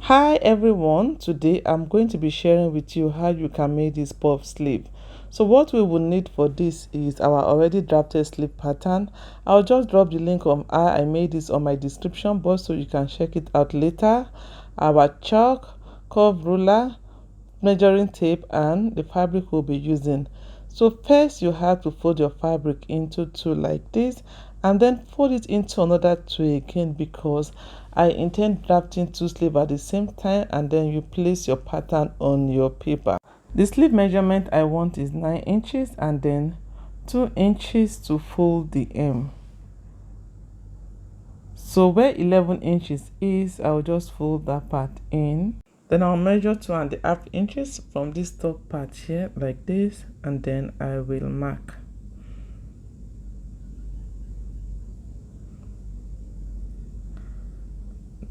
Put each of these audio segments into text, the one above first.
Hi everyone, today I'm going to be sharing with you how you can make this puff sleeve. So what we will need for this is our already drafted sleeve pattern. I'll just drop the link of how I made this on my description box so you can check it out later. Our chalk, curve ruler, measuring tape, and the fabric we'll be using. So first you have to fold your fabric into two like this, and then fold it into another two again, because I intend drafting two sleeves at the same time, and then you place your pattern on your paper. The sleeve measurement I want is 9 inches and then 2 inches to fold the hem. So where 11 inches is, I'll just fold that part in. Then I'll measure 2.5 inches from this top part here like this, and then I will mark.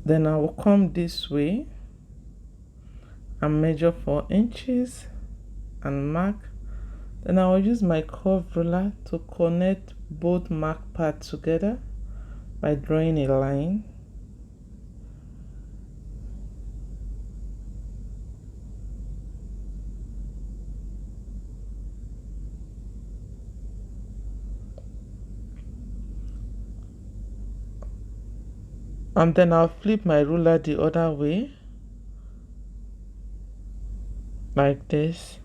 Then I will come this way and measure 4 inches and mark. Then I will use my curve ruler to connect both marked parts together by drawing a line. And then I'll flip my ruler the other way like this,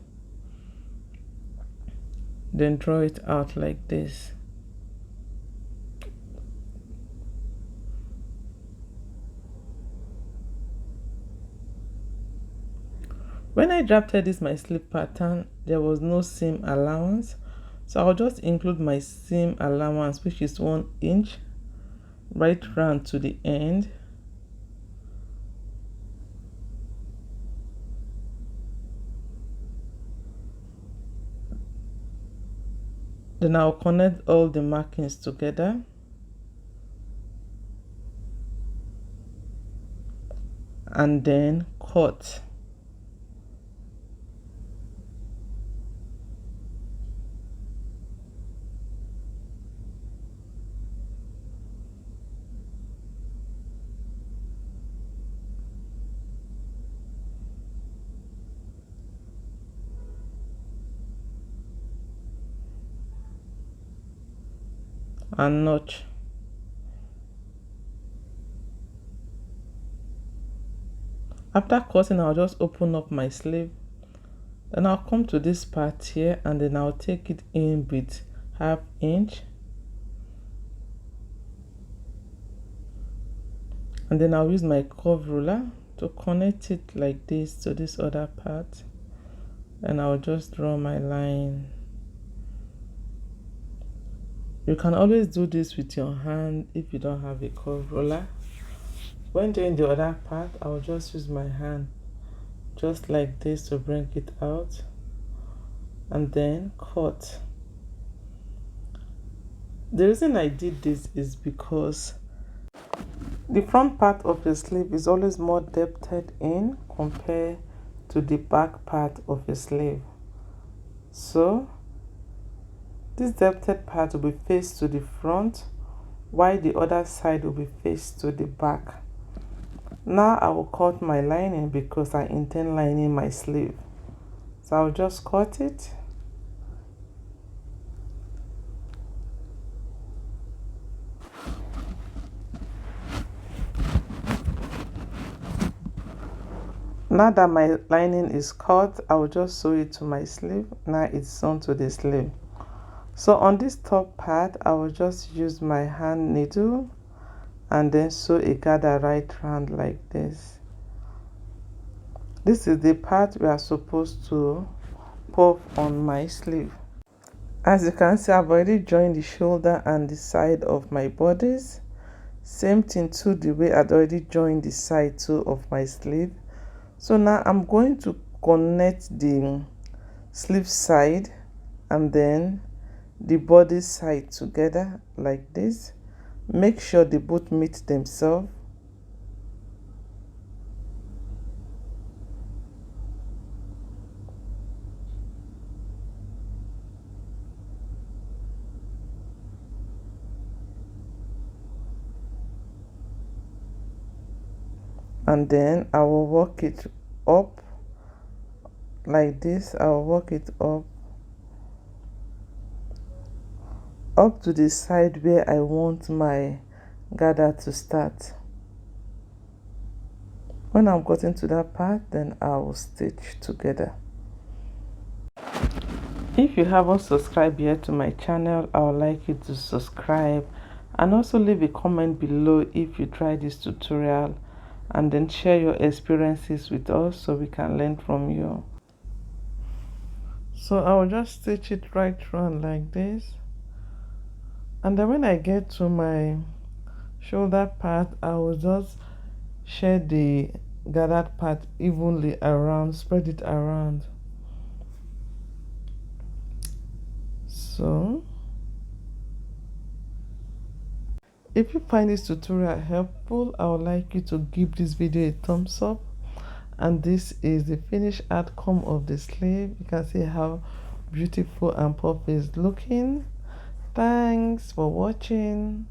then draw it out like this. When I drafted this my sleeve pattern, there was no seam allowance, so I'll just include my seam allowance, which is 1 inch, right round to the end. Then I'll connect all the markings together. And then cut. And notch. After cutting, I'll just open up my sleeve. Then I'll come to this part here, and then I'll take it in with 1/2 inch. And then I'll use my curve ruler to connect it like this to this other part. And I'll just draw my line. You can always do this with your hand if you don't have a curve ruler. When doing the other part, I'll just use my hand just like this to bring it out, and then cut. The reason I did this is because the front part of the sleeve is always more depthed in compared to the back part of the sleeve. So this depthed part will be faced to the front, while the other side will be faced to the back. Now I will cut my lining because I intend lining my sleeve. So I'll just cut it. Now that my lining is cut, I will just sew it to my sleeve. Now it's sewn to the sleeve. So on this top part, I will just use my hand needle and then sew a gather right round like this. This is the part we are supposed to puff on my sleeve. As you can see, I've already joined the shoulder and the side of my bodice. Same thing too, the way I'd already joined the side too of my sleeve. So now I'm going to connect the sleeve side and then the body side together like this. Make sure they both meet themselves. and then I will work it up like this. I will work it up to the side where I want my gather to start. When I've gotten to that part, then I will stitch together. If you haven't subscribed yet to my channel, I would like you to subscribe and also leave a comment below if you try this tutorial, and then share your experiences with us so we can learn from you. So I will just stitch it right round like this, and then when I get to my shoulder part, I will just share the gathered part evenly around, spread it around. So if you find this tutorial helpful, I would like you to give this video a thumbs up. And this is the finished outcome of the sleeve. You can see how beautiful and puffy it's looking. Thanks for watching.